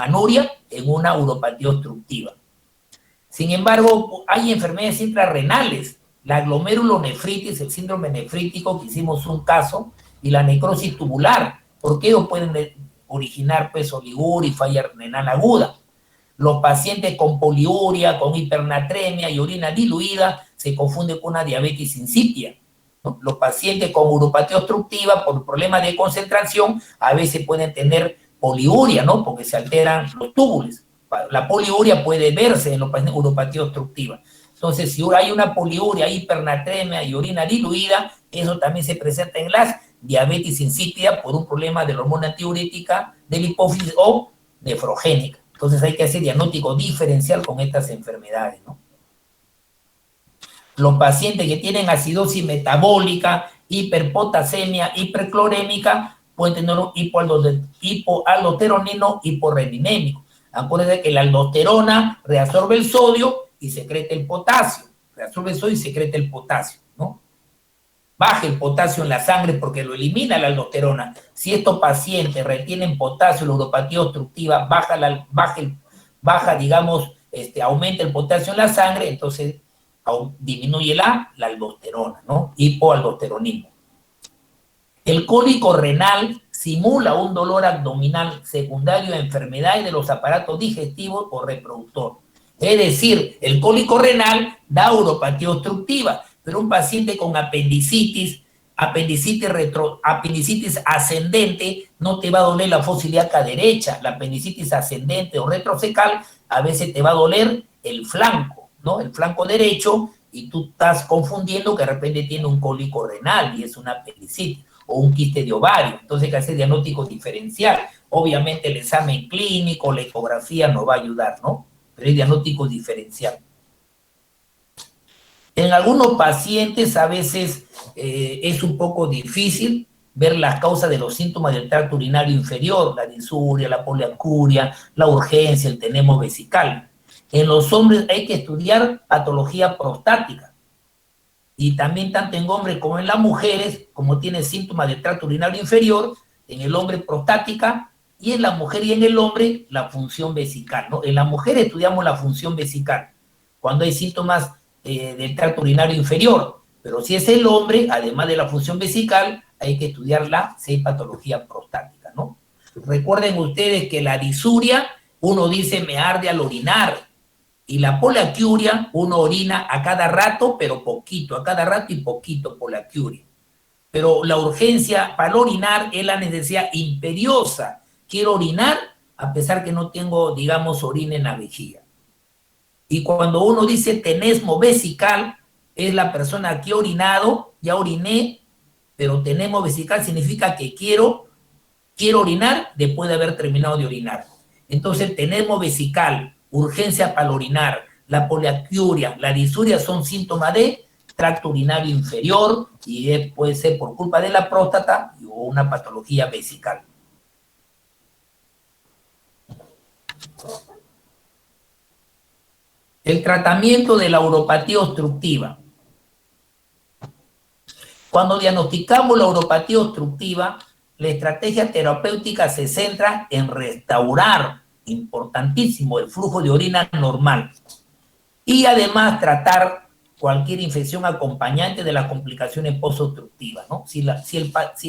anuria, en una uropatía obstructiva. Sin embargo, hay enfermedades intrarrenales, la glomerulonefritis, el síndrome nefrítico, que hicimos un caso, y la necrosis tubular, porque ellos pueden originar pues oliguria y falla renal aguda. Los pacientes con poliuria, con hipernatremia y orina diluida se confunden con una diabetes insípida, ¿no? Los pacientes con uropatía obstructiva por problemas de concentración a veces pueden tener poliuria, ¿no? Porque se alteran los túbulos. La poliuria puede verse en los pacientes con uropatía obstructiva. Entonces, si hay una poliuria, hipernatremia y orina diluida, eso también se presenta en las diabetes insípida por un problema de la hormona antidiurética, de la hipófisis o nefrogénica. Entonces hay que hacer diagnóstico diferencial con estas enfermedades, ¿no? Los pacientes que tienen acidosis metabólica, hiperpotasemia, hiperclorémica, pueden tener un hipoaldosteronino, hiporreninémico. Acuérdense que la aldosterona reabsorbe el sodio y secreta el potasio. Reabsorbe el sodio y secreta el potasio, ¿no? Baja el potasio en la sangre porque lo elimina la aldosterona. Si estos pacientes retienen potasio, la uropatía obstructiva aumenta el potasio en la sangre, entonces disminuye la aldosterona, ¿no? Hipoaldosteronismo. El cólico renal simula un dolor abdominal secundario a enfermedades de los aparatos digestivos o reproductor. Es decir, el cólico renal da uropatía obstructiva, pero un paciente con apendicitis ascendente, no te va a doler la fosa ilíaca derecha. La apendicitis ascendente o retrocecal, a veces te va a doler el flanco, ¿no? El flanco derecho, y tú estás confundiendo que de repente tiene un cólico renal y es una apendicitis o un quiste de ovario. Entonces hay que hacer diagnóstico diferencial. Obviamente el examen clínico, la ecografía nos va a ayudar, ¿no? Pero es diagnóstico diferencial. En algunos pacientes a veces es un poco difícil ver las causas de los síntomas del tracto urinario inferior, la disuria, la poliacuria, la urgencia, el tenemo vesical. En los hombres hay que estudiar patología prostática. Y también tanto en hombres como en las mujeres, como tiene síntomas del tracto urinario inferior, en el hombre prostática, y en la mujer y en el hombre la función vesical, ¿no? En la mujer estudiamos la función vesical, cuando hay síntomas del tracto urinario inferior, pero si es el hombre, además de la función vesical, hay que estudiar la patología prostática, ¿no? Recuerden ustedes que la disuria, uno dice me arde al orinar, y la poliacuria, uno orina a cada rato, pero poquito, a cada rato y poquito poliacuria. Pero la urgencia para orinar es la necesidad imperiosa. Quiero orinar a pesar que no tengo, digamos, orina en la vejiga. Y cuando uno dice tenesmo vesical, es la persona que ha orinado, ya oriné, pero tenemo vesical significa que quiero orinar después de haber terminado de orinar. Entonces, tenemo vesical, urgencia para orinar, la poliacuria, la disuria son síntomas de tracto urinario inferior y puede ser por culpa de la próstata o una patología vesical. El tratamiento de la uropatía obstructiva. Cuando diagnosticamos la uropatía obstructiva, la estrategia terapéutica se centra en restaurar importantísimo, el flujo de orina normal. Y además tratar cualquier infección acompañante de las complicaciones post-obstructivas, ¿no? Si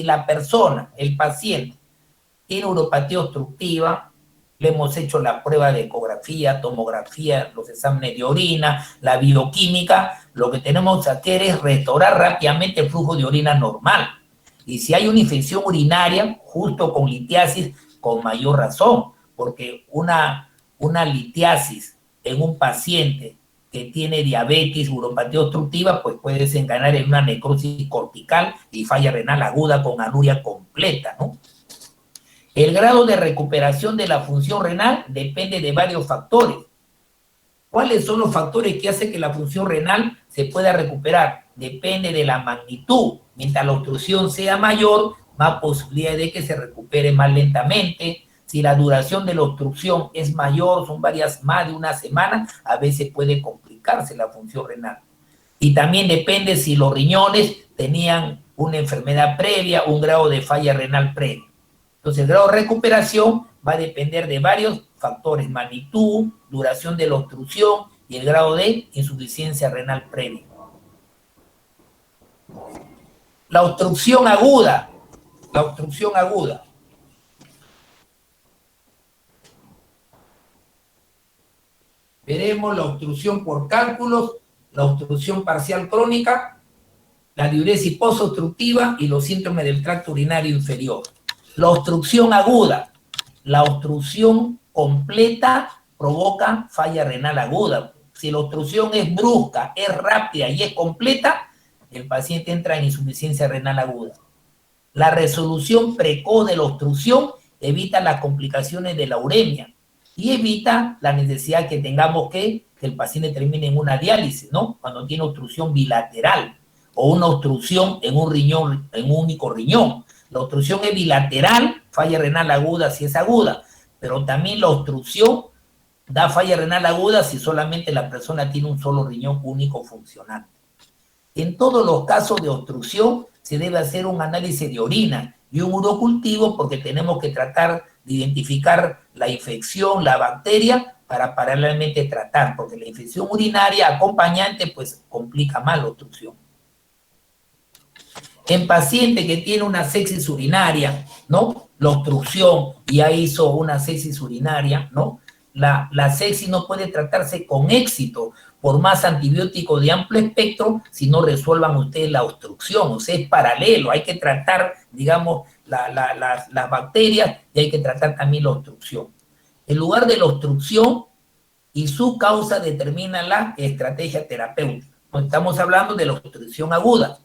la persona, el paciente, tiene uropatía obstructiva, le hemos hecho la prueba de ecografía, tomografía, los exámenes de orina, la bioquímica, lo que tenemos que hacer es restaurar rápidamente el flujo de orina normal. Y si hay una infección urinaria, justo con litiasis, con mayor razón, porque una litiasis en un paciente que tiene diabetes, uropatía obstructiva, pues puede desencadenar en una necrosis cortical y falla renal aguda con anuria completa, ¿no? El grado de recuperación de la función renal depende de varios factores. ¿Cuáles son los factores que hacen que la función renal se pueda recuperar? Depende de la magnitud. Mientras la obstrucción sea mayor, más posibilidad de que se recupere más lentamente. Si la duración de la obstrucción es mayor, son más de una semana, a veces puede complicarse la función renal. Y también depende si los riñones tenían una enfermedad previa, un grado de falla renal previo. Entonces, el grado de recuperación va a depender de varios factores: magnitud, duración de la obstrucción y el grado de insuficiencia renal previa. La obstrucción aguda. Veremos la obstrucción por cálculos, la obstrucción parcial crónica, la diuresis post-obstructiva y los síntomas del tracto urinario inferior. La obstrucción aguda, la obstrucción completa provoca falla renal aguda. Si la obstrucción es brusca, es rápida y es completa, el paciente entra en insuficiencia renal aguda. La resolución precoz de la obstrucción evita las complicaciones de la uremia y evita la necesidad que tengamos que el paciente termine en una diálisis, ¿no? Cuando tiene obstrucción bilateral o una obstrucción en un riñón, en un único riñón. La obstrucción es bilateral, falla renal aguda si es aguda, pero también la obstrucción da falla renal aguda si solamente la persona tiene un solo riñón único funcionante. En todos los casos de obstrucción se debe hacer un análisis de orina y un urocultivo porque tenemos que tratar de identificar la infección, la bacteria, para paralelamente tratar, porque la infección urinaria acompañante pues complica más la obstrucción. En paciente que tiene una sepsis urinaria, ¿no? La obstrucción ya hizo una sepsis urinaria, ¿no? La sepsis no puede tratarse con éxito por más antibiótico de amplio espectro si no resuelvan ustedes la obstrucción. O sea, es paralelo, hay que tratar, digamos, las bacterias y hay que tratar también la obstrucción. El lugar de la obstrucción y su causa determina la estrategia terapéutica. Estamos hablando de la obstrucción aguda.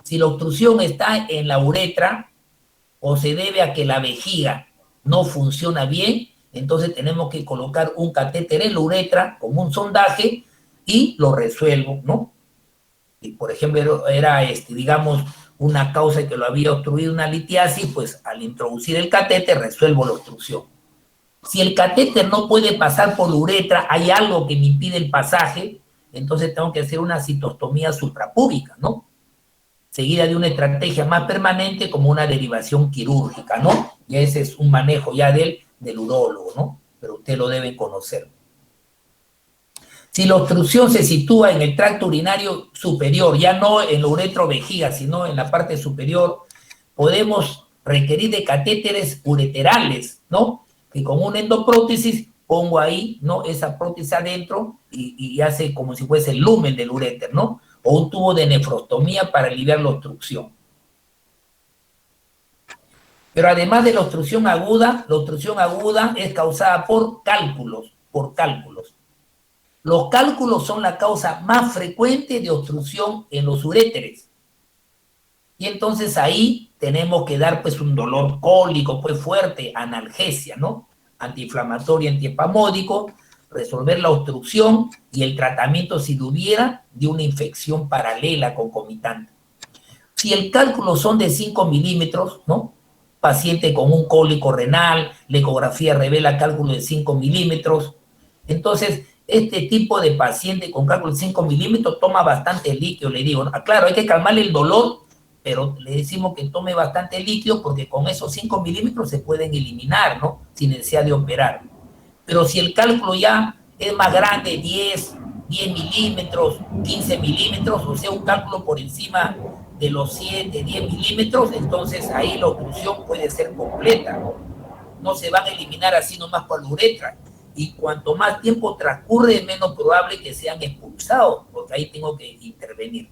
Si la obstrucción está en la uretra o se debe a que la vejiga no funciona bien, entonces tenemos que colocar un catéter en la uretra como un sondaje y lo resuelvo, ¿no? Y por ejemplo, era, digamos, una causa que lo había obstruido una litiasis, pues al introducir el catéter resuelvo la obstrucción. Si el catéter no puede pasar por la uretra, hay algo que me impide el pasaje, entonces tengo que hacer una citostomía suprapúbica, ¿no? Seguida de una estrategia más permanente como una derivación quirúrgica, ¿no? Y ese es un manejo ya del urólogo, ¿no? Pero usted lo debe conocer. Si la obstrucción se sitúa en el tracto urinario superior, ya no en la uretrovejiga, sino en la parte superior, podemos requerir de catéteres ureterales, ¿no? Que con una endoprótesis pongo ahí, ¿no? Esa prótesis adentro y hace como si fuese el lumen del uréter, ¿no? O un tubo de nefrostomía para aliviar la obstrucción. Pero además de la obstrucción aguda es causada por cálculos. Los cálculos son la causa más frecuente de obstrucción en los uréteres. Y entonces ahí tenemos que dar pues un dolor cólico pues fuerte, analgesia, ¿no? Antiinflamatorio, antiespasmódico, resolver la obstrucción y el tratamiento si hubiera de una infección paralela concomitante. Si el cálculo son de 5 milímetros, ¿no? Paciente con un cólico renal, la ecografía revela cálculo de 5 milímetros. Entonces, este tipo de paciente con cálculo de 5 milímetros toma bastante líquido, le digo, ¿no? Claro, hay que calmarle el dolor, pero le decimos que tome bastante líquido porque con esos 5 milímetros se pueden eliminar, ¿no? Sin necesidad de operar. Pero si el cálculo ya es más grande, 10 milímetros, 15 milímetros, o sea, un cálculo por encima de los 7, 10 milímetros, entonces ahí la obstrucción puede ser completa. No se van a eliminar así nomás por la uretra. Y cuanto más tiempo transcurre, es menos probable que sean expulsados, porque ahí tengo que intervenir.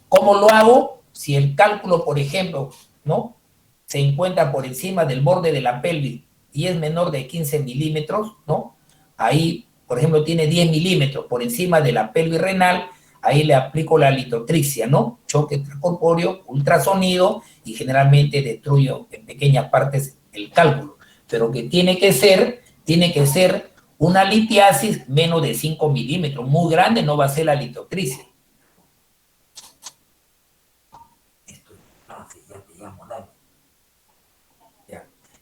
¿Cómo lo hago? Si el cálculo, por ejemplo, ¿no?, se encuentra por encima del borde de la pelvis y es menor de 15 milímetros, ¿no? Ahí, por ejemplo, tiene 10 milímetros por encima de la pelvis renal, ahí le aplico la litotripsia, ¿no? Choque extracorpóreo, ultrasonido, y generalmente destruyo en pequeñas partes el cálculo. Pero que tiene que ser una litiasis menos de 5 milímetros. Muy grande no va a ser la litotripsia.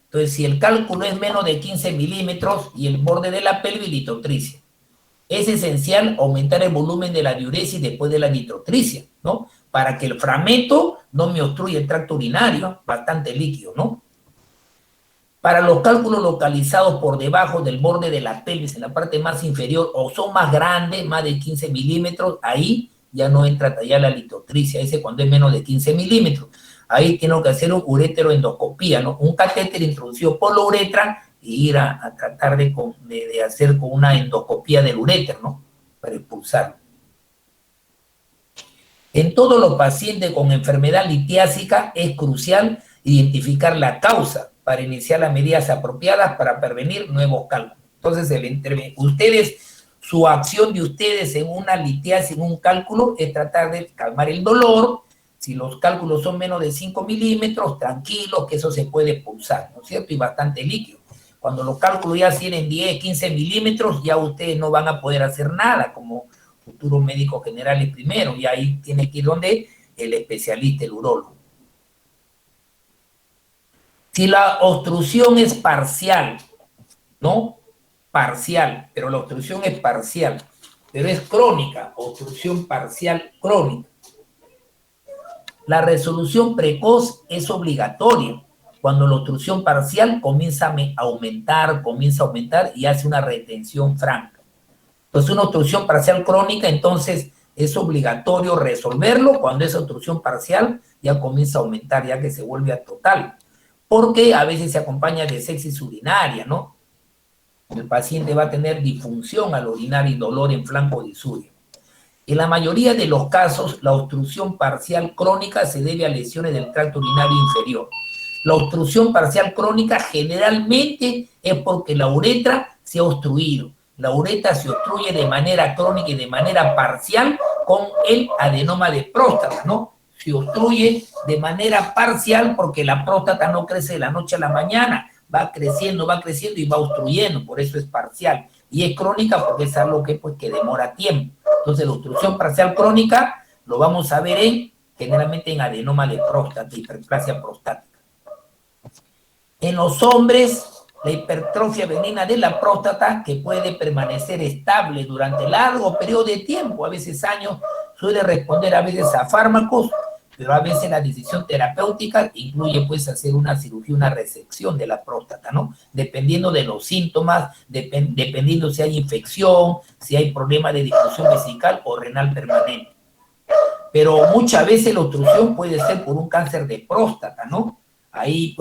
Entonces, si el cálculo es menos de 15 milímetros y el borde de la pelvis, litotripsia. Es esencial aumentar el volumen de la diuresis después de la litotripsia, ¿no? Para que el fragmento no me obstruya el tracto urinario, bastante líquido, ¿no? Para los cálculos localizados por debajo del borde de la pelvis, en la parte más inferior, o son más grandes, más de 15 milímetros, ahí ya no entra ya la litotripsia, ese cuando es menos de 15 milímetros. Ahí tengo que hacer una ureteroendoscopía, ¿no? Un catéter introducido por la uretra y ir a tratar de hacer con una endoscopía del uréter, ¿no? Para expulsarlo. En todos los pacientes con enfermedad litiásica es crucial identificar la causa para iniciar las medidas apropiadas para prevenir nuevos cálculos. Entonces, su acción de ustedes en una litiasis, en un cálculo, es tratar de calmar el dolor. Si los cálculos son menos de 5 milímetros, tranquilos, que eso se puede expulsar, ¿no es cierto? Y bastante líquido. Cuando los cálculos ya tienen 10, 15 milímetros, ya ustedes no van a poder hacer nada como futuros médicos generales primero, y ahí tiene que ir donde el especialista, el urólogo. Si la obstrucción es parcial, ¿no? Parcial, pero la obstrucción es parcial, pero es crónica, obstrucción parcial crónica. La resolución precoz es obligatoria cuando la obstrucción parcial comienza a aumentar y hace una retención franca. Entonces, una obstrucción parcial crónica, entonces es obligatorio resolverlo cuando esa obstrucción parcial ya comienza a aumentar, ya que se vuelve a total. Porque a veces se acompaña de sepsis urinaria, ¿no? El paciente va a tener disfunción al orinar y dolor en flanco disurio. En la mayoría de los casos, la obstrucción parcial crónica se debe a lesiones del tracto urinario inferior. La obstrucción parcial crónica generalmente es porque la uretra se ha obstruido. La uretra se obstruye de manera crónica y de manera parcial con el adenoma de próstata, ¿no? Se obstruye de manera parcial porque la próstata no crece de la noche a la mañana, va creciendo y va obstruyendo, por eso es parcial. Y es crónica porque es algo que demora tiempo. Entonces, la obstrucción parcial crónica lo vamos a ver generalmente en adenoma de próstata, hiperplasia prostática. En los hombres, la hipertrofia benigna de la próstata, que puede permanecer estable durante largo periodo de tiempo, a veces años, suele responder a veces a fármacos, pero a veces la decisión terapéutica incluye hacer una cirugía, una resección de la próstata, ¿no? Dependiendo de los síntomas, dependiendo si hay infección, si hay problema de difusión vesical o renal permanente. Pero muchas veces la obstrucción puede ser por un cáncer de próstata, ¿no? Ahí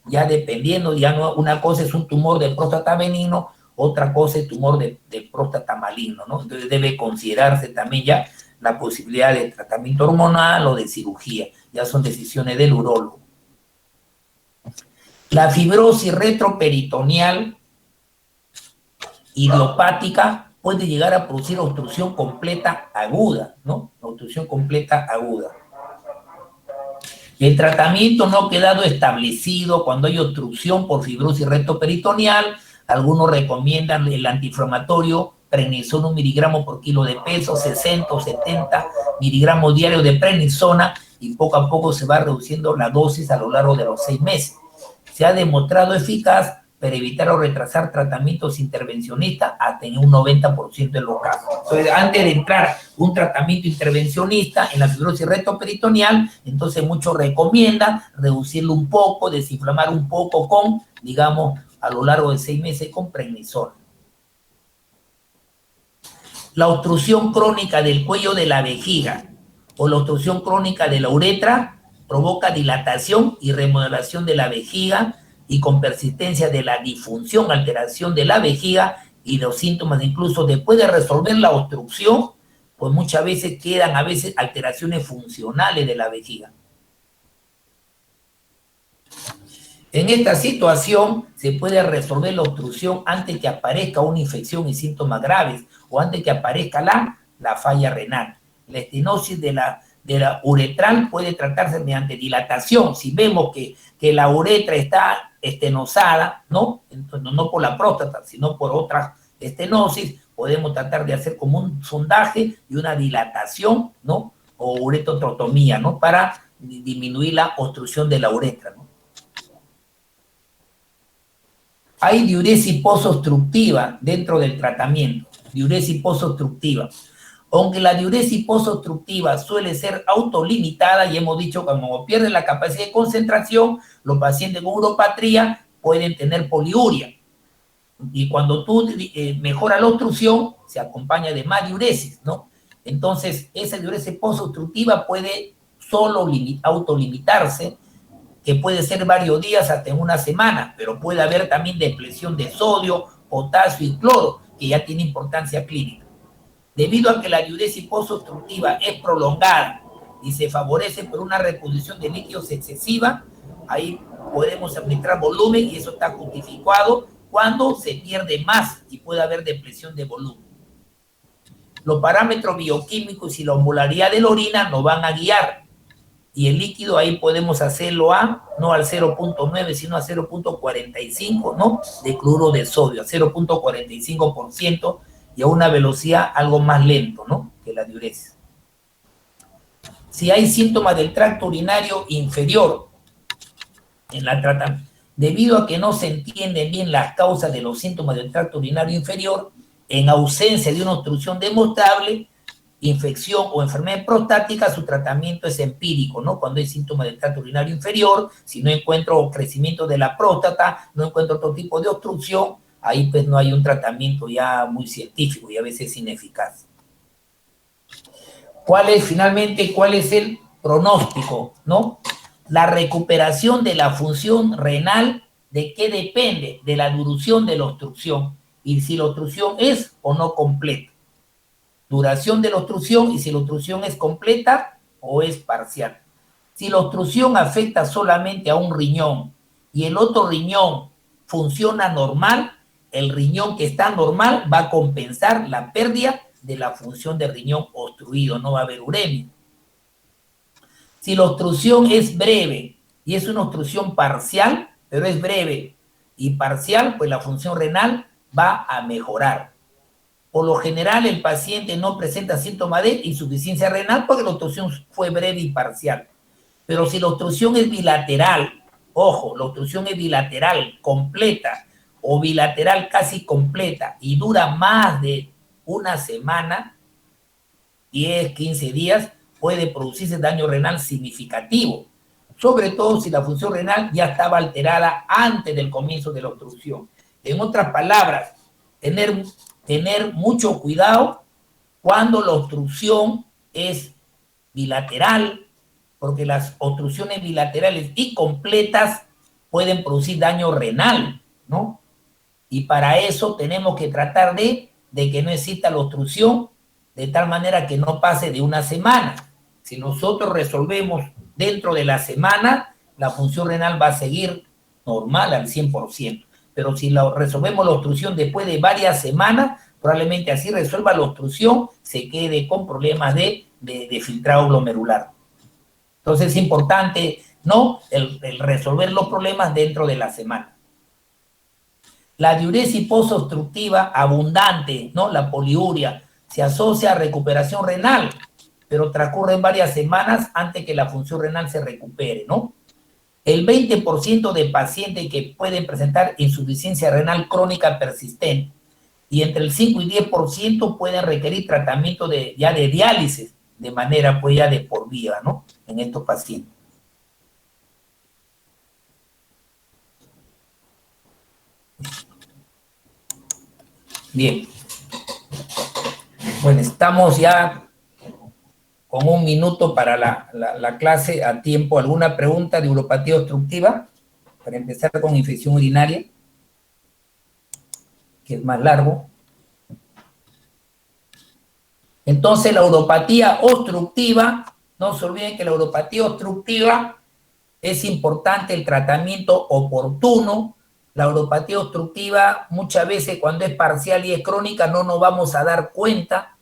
ya dependiendo, ya no, una cosa es un tumor de próstata benigno, otra cosa es tumor de próstata maligno, ¿no? Entonces debe considerarse también ya la posibilidad de tratamiento hormonal o de cirugía. Ya son decisiones del urólogo. La fibrosis retroperitoneal idiopática puede llegar a producir obstrucción completa aguda, ¿no? Obstrucción completa aguda. El tratamiento no ha quedado establecido cuando hay obstrucción por fibrosis retroperitoneal. Algunos recomiendan el antiinflamatorio prednisona 1 miligramo por kilo de peso, 60 o 70 miligramos diarios de prednisona, y poco a poco se va reduciendo la dosis a lo largo de los 6 meses. Se ha demostrado eficaz para evitar o retrasar tratamientos intervencionistas hasta en un 90% de los casos. Entonces, antes de entrar un tratamiento intervencionista en la fibrosis retroperitoneal, entonces muchos recomiendan reducirlo un poco, desinflamar un poco con digamos, a lo largo de 6 meses con prednisona. La obstrucción crónica del cuello de la vejiga o la obstrucción crónica de la uretra provoca dilatación y remodelación de la vejiga y con persistencia de la disfunción, alteración de la vejiga y los síntomas incluso después de resolver la obstrucción, pues muchas veces quedan alteraciones funcionales de la vejiga. En esta situación se puede resolver la obstrucción antes que aparezca una infección y síntomas graves o antes que aparezca la falla renal. La estenosis de la uretral puede tratarse mediante dilatación. Si vemos que la uretra está estenosada, ¿no? Entonces, no por la próstata, sino por otras estenosis, podemos tratar de hacer como un sondaje y una dilatación, ¿no? O uretrotrotomía, ¿no? Para disminuir la obstrucción de la uretra, ¿no? Hay diuresis posobstructiva dentro del tratamiento, diuresis posobstructiva. Aunque la diuresis posobstructiva suele ser autolimitada, y hemos dicho que como pierden la capacidad de concentración, los pacientes con uropatría pueden tener poliuria. Y cuando tú mejoras la obstrucción, se acompaña de más diuresis, ¿no? Entonces, esa diuresis posobstructiva puede solo autolimitarse, que puede ser varios días hasta en una semana, pero puede haber también depresión de sodio, potasio y cloro, que ya tiene importancia clínica. Debido a que la diuresis posobstructiva es prolongada y se favorece por una reposición de líquidos excesiva, ahí podemos administrar volumen y eso está justificado cuando se pierde más y puede haber depresión de volumen. Los parámetros bioquímicos y la osmolaridad de la orina nos van a guiar. Y el líquido ahí podemos hacerlo no al 0.9, sino a 0.45, ¿no? De cloruro de sodio, a 0.45% y a una velocidad algo más lento, ¿no? Que la diuresis. Si hay síntomas del tracto urinario inferior en la tratamiento, debido a que no se entienden bien las causas de los síntomas del tracto urinario inferior, en ausencia de una obstrucción demostrable, infección o enfermedad prostática, su tratamiento es empírico, ¿no? Cuando hay síntomas del tracto urinario inferior, si no encuentro crecimiento de la próstata, no encuentro otro tipo de obstrucción, ahí pues no hay un tratamiento ya muy científico y a veces ineficaz. ¿Cuál es el pronóstico, no? La recuperación de la función renal, ¿de qué depende? De la duración de la obstrucción y si la obstrucción es o no completa. Duración de la obstrucción y si la obstrucción es completa o es parcial. Si la obstrucción afecta solamente a un riñón y el otro riñón funciona normal, el riñón que está normal va a compensar la pérdida de la función del riñón obstruido, no va a haber uremia. Si la obstrucción es breve y es una obstrucción parcial, pero es breve y parcial, pues la función renal va a mejorar. Por lo general, el paciente no presenta síntomas de insuficiencia renal porque la obstrucción fue breve y parcial. Pero si la obstrucción es bilateral, ojo, la obstrucción es bilateral completa o bilateral casi completa y dura más de una semana, 10, 15 días, puede producirse daño renal significativo, sobre todo si la función renal ya estaba alterada antes del comienzo de la obstrucción. En otras palabras, tener mucho cuidado cuando la obstrucción es bilateral, porque las obstrucciones bilaterales y completas pueden producir daño renal, ¿no? Y para eso tenemos que tratar de que no exista la obstrucción de tal manera que no pase de una semana. Si nosotros resolvemos dentro de la semana, la función renal va a seguir normal al 100%. Pero si resolvemos la obstrucción después de varias semanas, probablemente así resuelva la obstrucción, se quede con problemas de filtrado glomerular. Entonces es importante, ¿no? El resolver los problemas dentro de la semana. La diuresis posobstructiva abundante, ¿no? La poliuria, se asocia a recuperación renal, pero transcurren varias semanas antes que la función renal se recupere, ¿no? El 20% de pacientes que pueden presentar insuficiencia renal crónica persistente y entre el 5 y 10% pueden requerir tratamiento de diálisis de manera pues ya de por vida, ¿no? En estos pacientes. Bien. Bueno, estamos ya con 1 minuto para la clase a tiempo. ¿Alguna pregunta de uropatía obstructiva? Para empezar con infección urinaria, que es más largo. Entonces, la uropatía obstructiva, no se olviden que la uropatía obstructiva es importante el tratamiento oportuno. La uropatía obstructiva, muchas veces cuando es parcial y es crónica, no nos vamos a dar cuenta,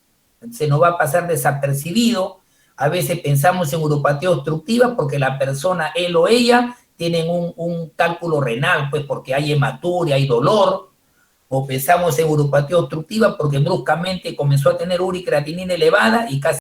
se nos va a pasar desapercibido. A veces pensamos en uropatía obstructiva porque la persona, él o ella, tienen un cálculo renal, pues porque hay hematuria, hay dolor, o pensamos en uropatía obstructiva porque bruscamente comenzó a tener uricreatinina elevada y casi